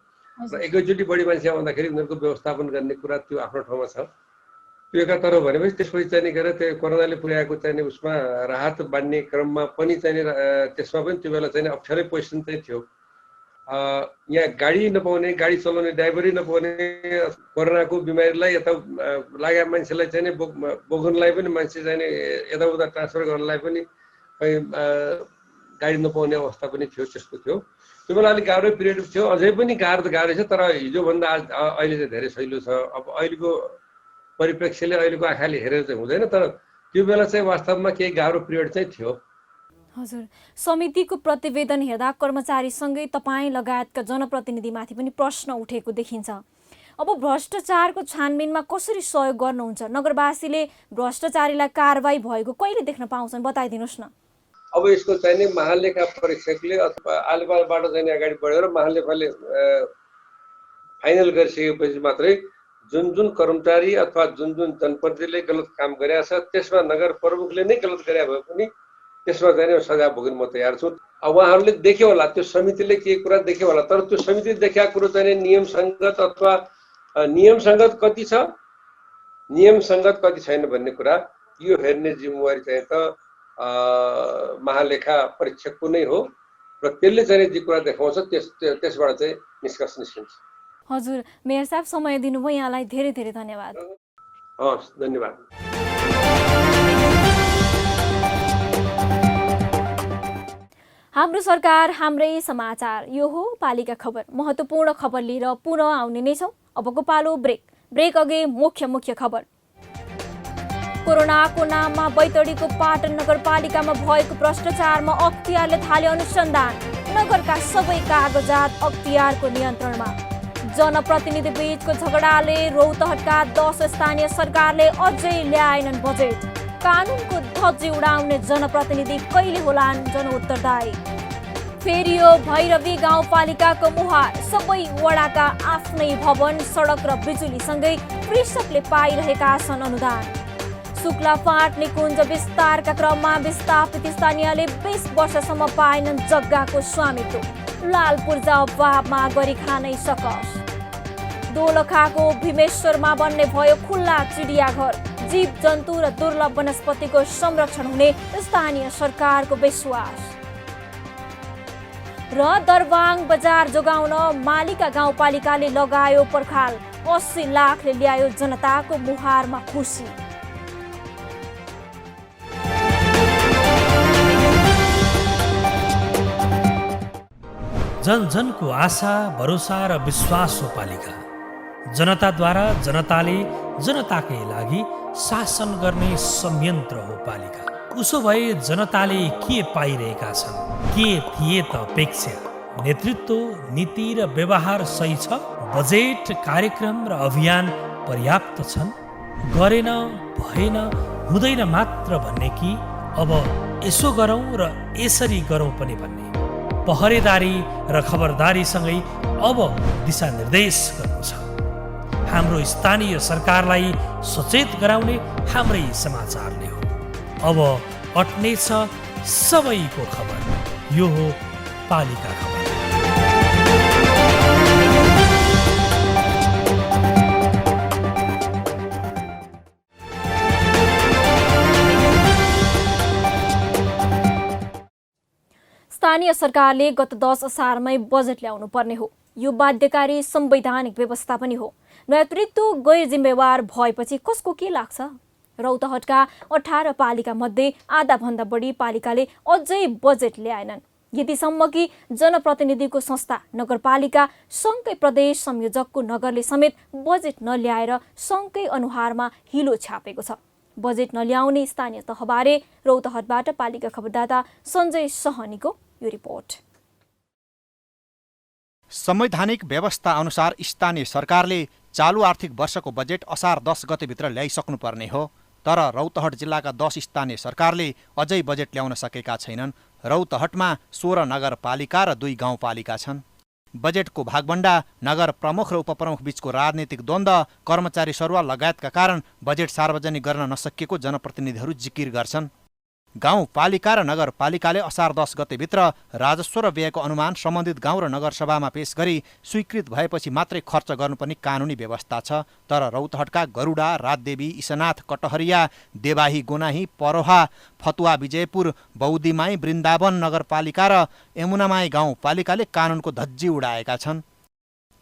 र एकैचोटि बढी मान्छे आउँदाखेरि उनीहरूको व्यवस्थापन गर्ने कुरा त्यो आफ्नो ठाउँमा छ। त्यो एकातिर भनेपछि त्यसपछि चाहिँ गएर त्यो कोरोनाले पुर्याएको चाहिँ उसमा राहत बाँड्ने क्रममा पनि चाहिँ त्यसमा पनि त्यो बेला चाहिँ अप्ठ्यारै पोजिसन चाहिँ थियो। यहाँ गाडी नपाउने, गाडी चलाउने ड्राइभरै नपाउने, कोरोनाको बिमारीलाई यता लागेका मान्छेलाई चाहिँ बोक्नलाई पनि मान्छे चाहिँ यताउता ट्रान्सफर गर्नलाई पनि गाडी नपाउने अवस्था पनि थियो। त्यस्तो थियो। त्यो बेला अलिक गाह्रो पिरियड थियो। अझै पनि गाह्रो त गाह्रै छ, तर हिजोभन्दा अहिले चाहिँ धेरै सहिलो छ। अब अहिलेको परिप्रेक्ष्यले, अहिलेको आँखाले हेरेर चाहिँ हुँदैन, तर त्यो बेला चाहिँ वास्तवमा केही गाह्रो पिरियड चाहिँ थियो। हजुर, समितिको प्रतिवेदन हेर्दा कर्मचारीसँगै तपाईँ लगायतका जनप्रतिनिधिमाथि पनि प्रश्न उठेको देखिन्छ। अब भ्रष्टाचारको छानबिनमा कसरी सहयोग गर्नुहुन्छ? नगरवासीले भ्रष्टाचारीलाई कारबाही भएको कहिले देख्न पाउँछन्, बताइदिनुहोस् न। अब यसको चाहिँ महालेखा परीक्षकले अथवा आलेपालबाट चाहिँ अगाडि बढेर महालेखाले फाइनल गरिसकेपछि मात्रै जुन कर्मचारी अथवा जुन जनप्रतिनिधिले गलत काम गरेछ त्यसमा नगर प्रमुखले नै गलत गरे भए पनि त्यसमा चाहिँ सजाय भोग्न म तयार छु। अब उहाँहरूले देख्यो होला, त्यो समितिले के कुरा देख्यो होला, तर त्यो समितिले देखेको कुरो चाहिँ नियम सङ्गत अथवा नियम सङ्गत कति छ, नियम सङ्गत कति छैन भन्ने कुरा यो हेर्ने जिम्मेवारी चाहिँ त महालेखा परीक्षकको नै हो र त्यसले चाहिँ जे कुरा देखाउँछ त्यसबाट चाहिँ निष्कर्ष निस्किन्छ। हजुर, मेयर साहब समय दिनुभयो, यहाँलाई धेरै धेरै धन्यवाद। हस्, धन्यवाद। हाम्रो सरकार, हाम्रै समाचार, यो हो पालिका खबर। महत्त्वपूर्ण खबर लिएर पुनः आउने नै छौँ। अबको पालो ब्रेक अघि मुख्य खबर। कोरोनाको नाममा बैतडीको पाटन नगरपालिकामा भएको भ्रष्टाचारमा अख्तियारले थाले अनुसन्धान। नगरका सबै कागजात अख्तियारको नियन्त्रणमा। जनप्रतिनिधि बीचको झगडाले रौतहटका 10 स्थानीय सरकारले अझै ल्याएनन् बजेट। कानुनको धज्जी उडाउने जनप्रतिनिधि कहिले होलान् जनउत्तरदायी? फेरि यो भैरवी गाउँपालिकाको मुहार। सबै वडाका आफ्नै भवन, सडक र बिजुलीसँगै कृषकले पाइरहेका छन् अनुदान। शुक्ला फाँट निकुञ्ज विस्तारका क्रममा विस्थापित स्थानीयले 20 वर्षसम्म पाएनन् जग्गाको स्वामित्व। लाल पूर्जा अभावमा गरी खानै सकस। दोलखाको भीमेश्वरमा बन्ने भयो खुल्ला चिडियाघर। जीव जन्तु र दुर्लभ वनस्पतिको संरक्षण हुने स्थानीय सरकारको विश्वास। र दरबाङ बजार जोगाउन मालिका गाउँपालिकाले लगायो पर्खाल। 80 लाखले ल्यायो जनताको मुहारमा खुसी। जनजनको आशा, भरोसा र विश्वास हो पालिका। जनताद्वारा जनताले जनताकै लागि शासन गर्ने संयन्त्र हो पालिका। उसो भए जनताले के पाइरहेका छन्? के थिए त अपेक्षा? नेतृत्व, नीति र व्यवहार सही छ? बजेट, कार्यक्रम र अभियान पर्याप्त छन्? गरेन, भएन, हुँदैन मात्र भन्ने कि अब यसो गरौँ र यसरी गरौँ पनि भन्ने? पहरेदारी र खबरदारीसँगै अब दिशानिर्देश गर्नु छ। हाम्रो स्थानीय सरकारलाई सचेत गराउने हाम्रै समाचारले हो। अब अट्ने छ सबैको खबर। यो हो पालिका खबर। स्थानीय सरकारले गत 10 असारमै बजेट ल्याउनु पर्ने हो। यो बाध्यकारी संवैधानिक व्यवस्था पनि हो। नेतृत्व गैर जिम्मेवार भएपछि कसको के लाग्छ? रौतहटका 18 पालिका मध्ये आधाभन्दा बढी पालिकाले अझै बजेट ल्याएनन्। यतिसम्म कि जनप्रतिनिधिको संस्था नगरपालिका सङ्घकै प्रदेश संयोजकको नगरले समेत बजेट नल्याएर सङ्घकै अनुहारमा हिलो छापेको छ। बजेट नल्याउने स्थानीय तहबारे रौतहटबाट पालिका खबरदाता सञ्जय सहनीको यो रिपोर्ट। संवैधानिक व्यवस्था अनुसार स्थानीय सरकारले चालु आर्थिक वर्षको बजेट असार 10 गतेभित्र ल्याइसक्नुपर्ने हो। तर रौतहट जिल्लाका 10 स्थानीय सरकारले अझै बजेट ल्याउन सकेका छैनन्। रौतहटमा 16 नगरपालिका र 2 गाउँपालिका छन्। बजेटको भागभण्डा नगर प्रमुख र उपप्रमुख बीचको राजनीतिक द्वन्द्व, कर्मचारी सरुवा लगायतका कारण बजेट सार्वजनिक गर्न नसकिएको जनप्रतिनिधिहरू जिकिर गर्छन्। गाउँपालिका र नगरपालिकाले असार 10 गतेभित्र राजस्व र व्ययको अनुमान सम्बन्धित गाउँ र नगरसभामा पेश गरी स्वीकृत भएपछि मात्रै खर्च गर्नुपर्ने कानुनी व्यवस्था छ। तर रौतहटका गरुडा, राजदेवी, ईशनाथ, कटहरिया, देवाही, गोनाही, परोहा, फतुवा, विजयपुर, बौद्धीमाई, वृन्दावन नगरपालिका र यमुनामाई गाउँपालिकाले कानुनको धज्जी उडाएका छन्।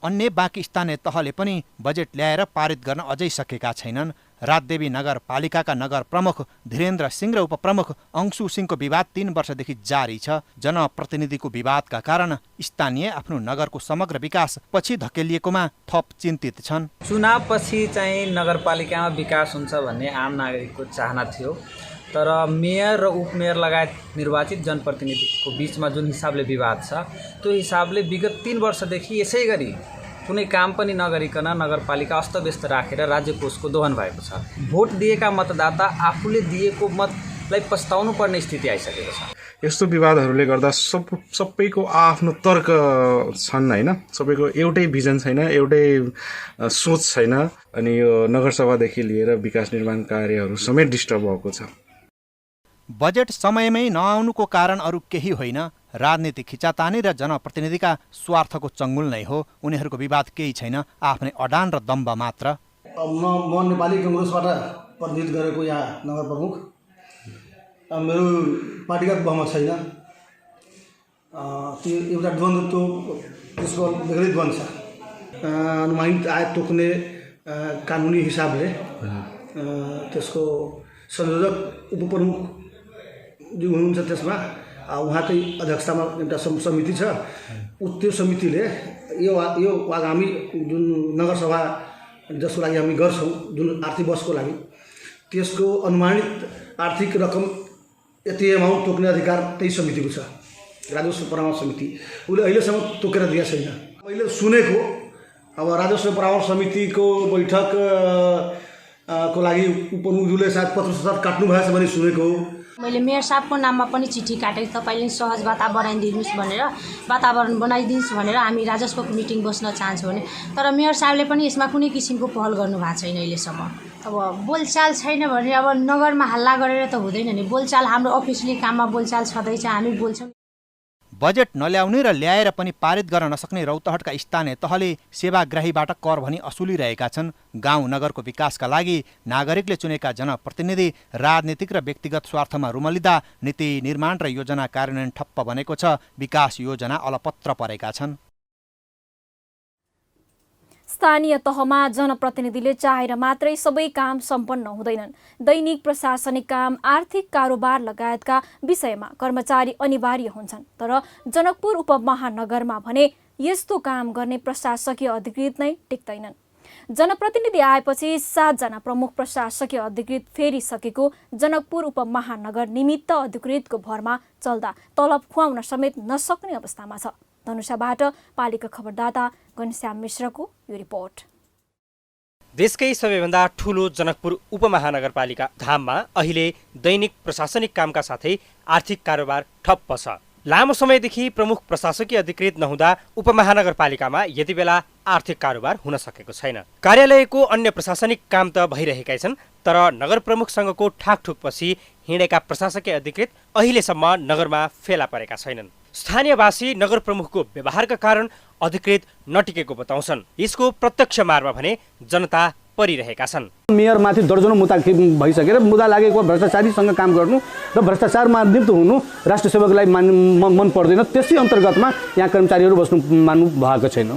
अन्य बाँकी स्थानीय तहले पनि बजेट ल्याएर पारित गर्न अझै सकेका छैनन्। राजदेवी नगरपालिकाका नगर प्रमुख धीरेन्द्र सिंह र उपप्रमुख अंशु सिंहको विवाद 3 वर्षदेखि जारी छ। जनप्रतिनिधिको विवादका कारण स्थानीय आफ्नो नगरको समग्र विकास पछि धकेलिएकोमा थप चिन्तित छन्। चुनावपछि चाहिँ नगरपालिकामा विकास हुन्छ भन्ने आम नागरिकको चाहना थियो। तर मेयर र उपमेयर लगायत निर्वाचित जनप्रतिनिधिको बीचमा जुन हिसाबले विवाद छ, त्यो हिसाबले विगत 3 वर्षदेखि यसै गरी कुनै काम पनि नगरिकन नगरपालिका अस्तव्यस्त राखेर राज्य कोषको दोहन भएको छ। भोट दिएका मतदाता आफूले दिएको मतलाई पस्ताउनु पर्ने स्थिति आइसकेको छ। यस्तो विवादहरूले गर्दा सबैको आफ्नो तर्क छन् हैन, सबैको एउटै भिजन छैन, एउटै सोच छैन। अनि यो नगरसभादेखि लिएर विकास निर्माण कार्यहरू समेत डिस्टर्ब भएको छ। बजेट समयमै नआउनुको कारण अरू केही होइन, राजनीतिक खिचातानी र जनप्रतिनिधिका स्वार्थको चङ्गुल नै हो। उनीहरूको विवाद केही छैन, आफ्नै अडान र दम्ब मात्र। म नेपाली काङ्ग्रेसबाट प्रतिनिधित्व गरेको यहाँ नगर प्रमुख, मेरो पार्टीगत बहुमत छैन। त्यो एउटा द्वन्द्व, त्यसको बेग्लै द्वन्द्व छ। अनुमानित आय तोक्ने कानुनी हिसाबले त्यसको संयोजक उपप्रमुख जो हुनुहुन्छ त्यसमा उहाँकै अध्यक्षतामा एउटा समिति छ। त्यो समितिले यो आगामी जुन नगरसभा जसको लागि हामी गर्छौँ, जुन आर्थिक वर्षको लागि, त्यसको अनुमानित आर्थिक रकम यति एमाउन्ट तोक्ने अधिकार त्यही समितिको छ, राजस्व परामर्श समिति। उसले अहिलेसम्म तोकेर दिएको छैन। मैले सुनेको अब राजस्व परामर्श समितिको बैठक को लागि उपप्रमुखज्यूले सायद पत्र काट्नु भएछ भने सुनेको। मैले मेयर साहबको नाममा पनि चिठी काटेँ, तपाईँले सहज वातावरण दिनुहोस् भनेर, वातावरण बनाइदिनुहोस् भनेर हामी राजस्वको मिटिङ बस्न चाहन्छौँ भने। तर मेयर साहबले पनि यसमा कुनै किसिमको पहल गर्नु भएको छैन अहिलेसम्म। अब बोलचाल छैन भने अब नगरमा हल्ला गरेर त हुँदैन नि। बोलचाल हाम्रो अफिसली काममा बोलचाल छँदैछ, हामी बोल्छौँ। बजेट नल्याउने र ल्याएर पनि पारित गर्न नसक्ने रौतहटका स्थानीय तहले सेवाग्राहीबाट कर भनी असुलिरहेका छन्। गाउँ नगरको विकासका लागि नागरिकले चुनेका जनप्रतिनिधि राजनीतिक र व्यक्तिगत स्वार्थमा रुमलिँदा नीति निर्माण र योजना कार्यान्वयन ठप्प बनेको छ। विकास योजना अलपत्र परेका छन्। स्थानीय तहमा जनप्रतिनिधिले चाहेर मात्रै सबै काम सम्पन्न हुँदैनन्। दैनिक प्रशासनिक काम, आर्थिक कारोबार लगायतका विषयमा कर्मचारी अनिवार्य हुन्छन्। तर जनकपुर उपमहानगरमा भने यस्तो काम गर्ने प्रशासकीय अधिकृत नै टिक्दैनन्। जनप्रतिनिधि आएपछि 7 जना प्रमुख प्रशासकीय अधिकृत फेरिसकेको जनकपुर उपमहानगर निमित्त अधिकृतको भरमा चल्दा तलब खुवाउन समेत नसक्ने अवस्थामा छ। धनुषाबाट पालिका खबरदाता घनश्याम मिश्रको यो रिपोर्ट। देशकै सबैभन्दा ठूलो जनकपुर उपमहानगरपालिका धाममा अहिले दैनिक प्रशासनिक कामका साथै आर्थिक कारोबार ठप्प छ। लामो समयदेखि प्रमुख प्रशासकीय अधिकृत नहुँदा उपमहानगरपालिकामा यति बेला आर्थिक कारोबार हुन सकेको छैन। कार्यालयको अन्य प्रशासनिक काम त भइरहेकै छन्, तर नगर प्रमुखसँगको ठाकठुकपछि हिँडेका प्रशासकीय अधिकृत अहिलेसम्म नगरमा फेला परेका छैनन्। स्थानीयवासी नगर प्रमुखको व्यवहारका कारण अधिकृत नटिकेको बताउँछन्। यसको प्रत्यक्ष मारमा भने जनता परिरहेका छन्। मेयरमाथि दर्जनौं मुद्दा भइसकेर मुद्दा लागेको भ्रष्टाचारीसँग काम गर्नु र भ्रष्टाचारमा लिप्त हुनु राष्ट्र सेवकलाई मन पर्दैन। त्यसै अन्तर्गतमा यहाँ कर्मचारीहरू बस्नु मान्नु भएको छैन।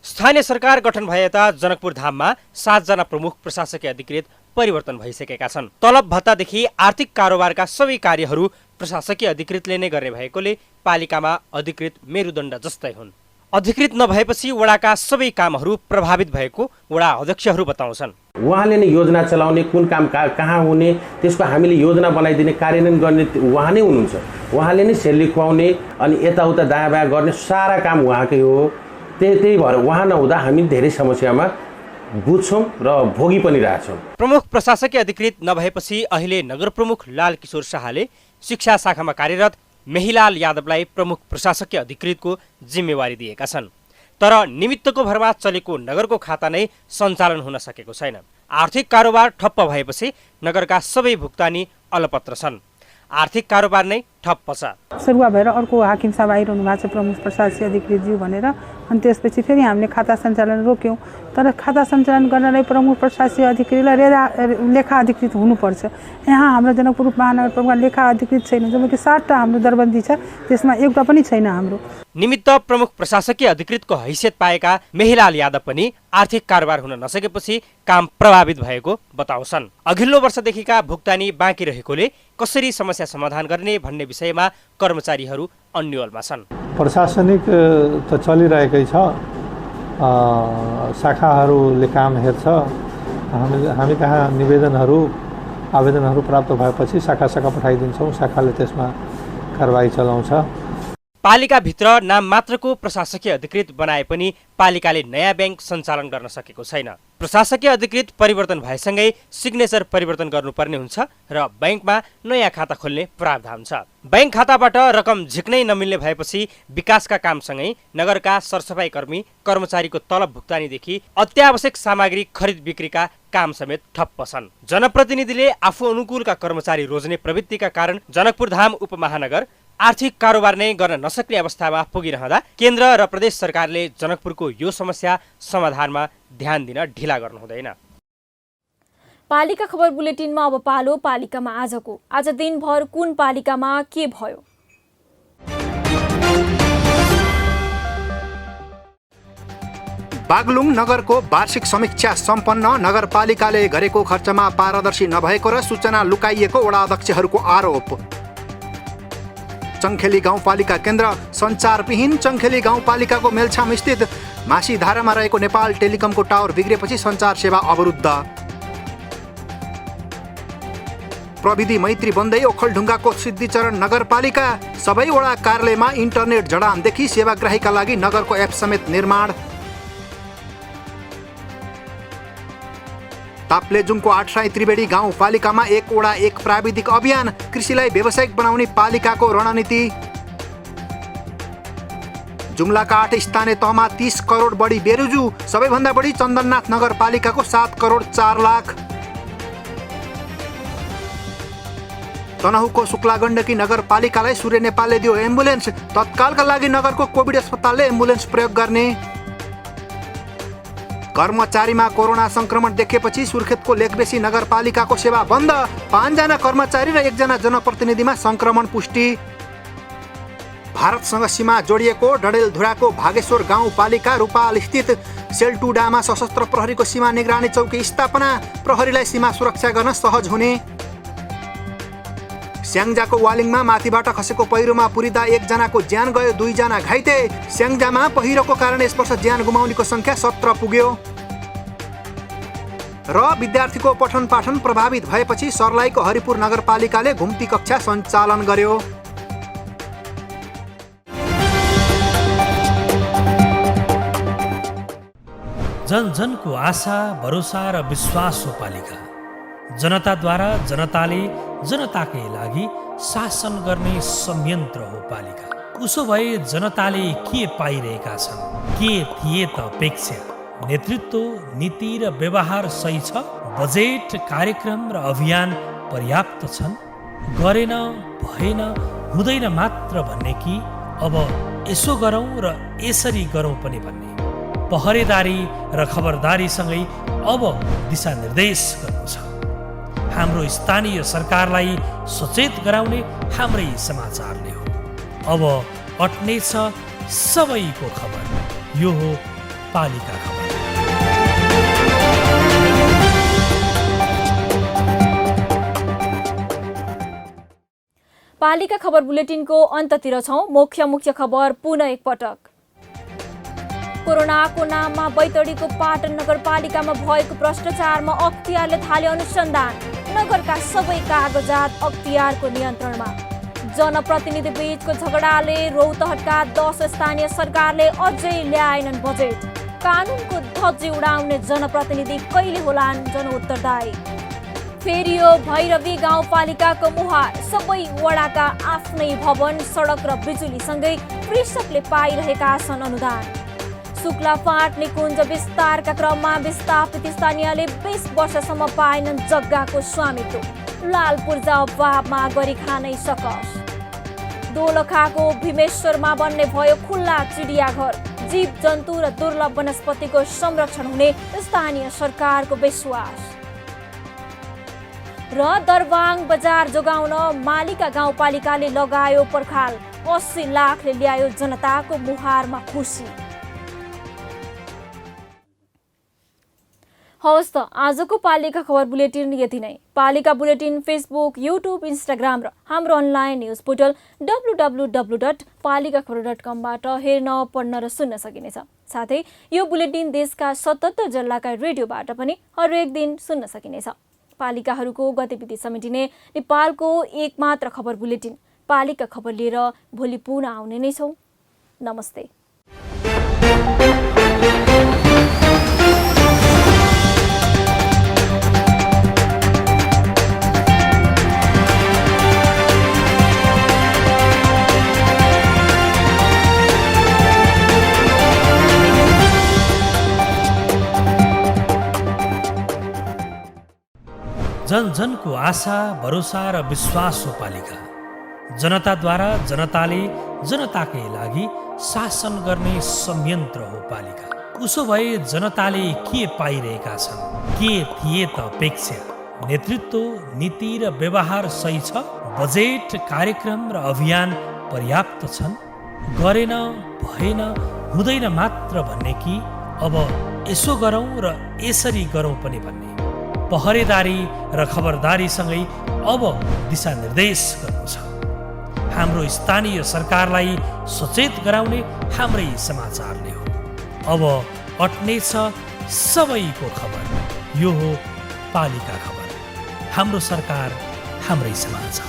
स्थानीय सरकार गठन भए यता जनकपुर धाममा 7 जना प्रमुख प्रशासकीय अधिकृत परिवर्तन भइसकेका छन्। तलब भत्तादेखि आर्थिक कारोबारका सबै कार्यहरू प्रशासकीय अधिकृतले नै गर्ने भएकोले पालिकामा अधिकृत मेरुदण्ड जस्तै हुन्। अधिकृत नभएपछि वडाका सबै कामहरू प्रभावित भएको वडा अध्यक्षहरू बताउँछन्। उहाँले नै योजना चलाउने, कुन काम कहाँ हुने त्यसको हामीले योजना बनाइदिने, कार्यान्वयन गर्ने उहाँ नै हुनुहुन्छ। उहाँले नै सेल्ली खुवाउने अनि यताउता दायाँ बायाँ गर्ने सारा काम उहाँकै हो। त्यही भएर उहाँ नहुँदा हामी धेरै समस्यामा बुझ्छौँ र भोगी पनि रहेछौँ। प्रमुख प्रशासकीय अधिकृत नभएपछि अहिले नगर प्रमुख लाल किशोर शाहले शिक्षा शाखामा कार्यरत मेहिलाल यादवलाई प्रमुख प्रशासकीय अधिकृतको जिम्मेवारी दिएका छन्। तर निमित्तको भरमा चलेको नगरको खाता नै सञ्चालन हुन सकेको छैन। आर्थिक कारोबार ठप्प भएपछि नगरका सबै भुक्तानी अलपत्र छन्। आर्थिक कारोबार नै ठप्प छ। सरुवा भएर अर्को हाकिम साहब आइरहनु भएको छ प्रमुख प्रशासकीय अधिकृतज्यू भनेर, अनि त्यसपछि फेरि हामीले खाता सञ्चालन रोक्यौँ। तर खाता सञ्चालन गर्नलाई प्रमुख प्रशासकीय अधिकृतलाई लेखा अधिकृत हुनुपर्छ। यहाँ हाम्रो जनकपुर महानगरपालिकामा लेखा अधिकृत छैन, जबकि 7टा हाम्रो दरबन्दी छ, त्यसमा एउटा पनि छैन हाम्रो। निमित्त प्रमुख प्रशासकीय अधिकृतको हैसियत पाएका मेहिलाल यादव पनि आर्थिक कारोबार हुन नसकेपछि काम प्रभावित भएको बताउँछन्। अघिल्लो वर्षदेखिका भुक्तानी बाँकी रहेकोले कसरी समस्या समाधान गर्ने भन्ने विषयमा कर्मचारीहरू अन्योलमा छन्। प्रशासनिक त चलिरहेकै छ, शाखाहरूले काम हेर्छ। हामी कहाँ आवेदनहरू प्राप्त भएपछि शाखा पठाइदिन्छौँ, शाखाले त्यसमा कारबाही चलाउँछ। पालिकाभित्र नाम मात्रको प्रशासकीय अधिकृत बनाए पनि पालिकाले नयाँ ब्याङ्क सञ्चालन गर्न सकेको छैन। प्रशासकीय अधिकृत परिवर्तन भएसँगै सिग्नेचर परिवर्तन गर्नुपर्ने हुन्छ र ब्याङ्कमा नयाँ खाता खोल्ने प्रावधान छ। ब्याङ्क खाताबाट रकम झिक्नै नमिल्ने भएपछि विकासका कामसँगै नगरका सरसफाई कर्मी कर्मचारीको तलब भुक्तानीदेखि अत्यावश्यक सामग्री खरिद बिक्रीका काम समेत ठप्प छन्। जनप्रतिनिधिले आफू अनुकूलका कर्मचारी रोज्ने प्रवृत्तिका कारण जनकपुर धाम उपमहानगर आर्थिक कारोबार नै गर्न नसक्ने अवस्थामा पुगिरहँदा केन्द्र र प्रदेश सरकारले जनकपुरको यो समस्या समाधानमा ध्यान दिन ढिला गर्नु हुँदैन। पालिका खबर बुलेटिनमा अब पालो पालिकामा आजको। आज दिनभर कुन पालिकामा के भयो? बागलुङ नगरको वार्षिक समीक्षा सम्पन्न। नगरपालिकाले गरेको खर्चमा पारदर्शी नभएको र सूचना लुकाइएको वडा अध्यक्षहरूको आरोप। चङ्खेली गाउँपालिका केन्द्र सञ्चारविहीन। चङ्खेली गाउँपालिकाको मेलछाम स्थित मासीधारामा रहेको नेपाल टेलिकमको टावर बिग्रेपछि सञ्चार सेवा अवरुद्ध। प्रविधि मैत्री बन्दै ओखलढुङ्गाको सिद्धिचरण नगरपालिका। सबै वडा कार्यालयमा इन्टरनेट जडानदेखि सेवाग्राहीका लागि नगरको एप समेत निर्माण। ताप्लेजुङको 8 त्रिवेणी गाउँपालिकामा 1 वडा 1 प्राविधिक अभियान। कृषिलाई व्यावसायिक बनाउने पालिकाको रणनीति। जुम्लाका 8 स्थानीय तहमा 30 करोड बढी बेरुजु। सबैभन्दा बढी चन्दननाथ नगरपालिकाको 7 करोड 4 लाख। तनहुको शुक्लागण्डकी नगरपालिकालाई सूर्य नेपालले दियो एम्बुलेन्स। तत्कालका लागि नगरको कोभिड अस्पतालले एम्बुलेन्स प्रयोग गर्ने। कर्मचारीमा कोरोना संक्रमण देखेपछि सुर्खेतको लेकबेसी नगरपालिकाको सेवा बन्द। 5 जना कर्मचारी र 1 जना जनप्रतिनिधिमा संक्रमण पुष्टि। भारतसँग सीमा जोडिएको डडेलधुराको भागेश्वर गाउँपालिका रूपाल स्थित सेल्टुडामा सशस्त्र प्रहरीको सीमा निगरानी चौकी स्थापना। प्रहरीलाई सीमा सुरक्षा गर्न सहज हुने। स्याङ्जाको वालिङमा माथिबाट खसेको पहिरोमा पुरिँदा 1 जनाको ज्यान गयो, 2 जना घाइते। स्याङ्जामा पहिरोको कारण यस वर्ष ज्यान गुमाउनेको संख्या 17 पुग्यो। र विद्यार्थीको पठन पाठन प्रभावित भएपछि सर्लाहीको हरिपुर नगरपालिकाले घुम्ती कक्षा सञ्चालन गर्यो। जनजनको आशा, भरोसा र विश्वास हो पालिका। जनताद्वारा जनताले जनताकै लागि शासन गर्ने संयन्त्र हो पालिका। उसो भए जनताले के पाइरहेका छन्? के थिए त अपेक्षा? नेतृत्व, नीति र व्यवहार सही छ? बजेट, कार्यक्रम र अभियान पर्याप्त छन्? गरेन, भएन, हुँदैन मात्र भन्ने कि अब यसो गरौँ र यसरी गरौँ पनि भन्ने? पहरेदारी र खबरदारीसँगै अब दिशानिर्देश गर्नु छ। हाम्रो स्थानीय सरकारलाई सचेत गराउने हाम्रै समाचारले हो। अब अट्नेछ सबैको खबर, यो हो पालिका खबर। पालिका खबर बुलेटिनको अन्ततिर छौं। मुख्य खबर पुनः एकपटक। कोरोनाको नाममा बैतडीको पाटन नगरपालिकामा भएको भ्रष्टाचारमा अख्तियारले थाले अनुसन्धान। नगरका सबै कागजात अख्तियारको नियन्त्रणमा। जनप्रतिनिधि बीचको झगडाले रौतहटका 10 स्थानीय सरकारले अझै ल्याएनन् बजेट। कानुनको धज्जी उडाउने जनप्रतिनिधि कहिले होलान् जनउत्तरदायी। फेरि यो भैरवी गाउँपालिकाको मुहार। सबै वडाका आफ्नै भवन, सडक र बिजुलीसँगै कृषकले पाइरहेका छन् अनुदान। शुक्लाफाँट निकुञ्ज विस्तारका क्रममा विस्थापित स्थानीयले 20 वर्षसम्म पाएनन् जग्गाको स्वामित्व। लाल पूर्जा अभावमा गरी खानै सकस। दोलखाको भीमेश्वरमा बन्ने भयो खुल्ला चिडियाघर। जीव जन्तु र दुर्लभ वनस्पतिको संरक्षण हुने स्थानीय सरकारको विश्वास। र दरबाङ बजार जोगाउन मालिका गाउँपालिकाले लगायो पर्खाल। 80 लाखले ल्यायो जनताको मुहारमा खुसी। हवस् त आजको पालिका खबर बुलेटिन यति नै। पालिका बुलेटिन फेसबुक, युट्युब, इन्स्टाग्राम र हाम्रो अनलाइन न्युज पोर्टल www.palikakhbar.com-बाट हेर्न, पढ्न र सुन्न सकिनेछ। साथै यो बुलेटिन देशका 77 जिल्लाका रेडियोबाट पनि हरेक दिन सुन्न सकिनेछ। पालिकाहरूको गतिविधि समेटिने नेपालको एकमात्र खबर बुलेटिन पालिका खबर लिएर भोलि पुनः आउने नै छौं। नमस्ते। जन जनको आशा, भरोसा र विश्वास हो पालिका। जनताद्वारा जनताले जनताकै लागि शासन गर्ने संयन्त्र हो पालिका। उसो भए जनताले के पाइरहेका छन्? के थिए त अपेक्षा? नेतृत्व, नीति र व्यवहार सही छ? बजेट, कार्यक्रम र अभियान पर्याप्त छन्? गरेन, भएन, हुँदैन मात्र भन्ने कि अब यसो गरौँ र यसरी गरौँ पनि भन्ने? पहरेदारी र खबरदारीसँगै अब दिशानिर्देश गर्नु छ। हाम्रो स्थानीय सरकारलाई सचेत गराउने हाम्रै समाचारले हो। अब अट्नेछ सबैको खबर, यो हो पालिका खबर। हाम्रो सरकार, हाम्रै समाचार।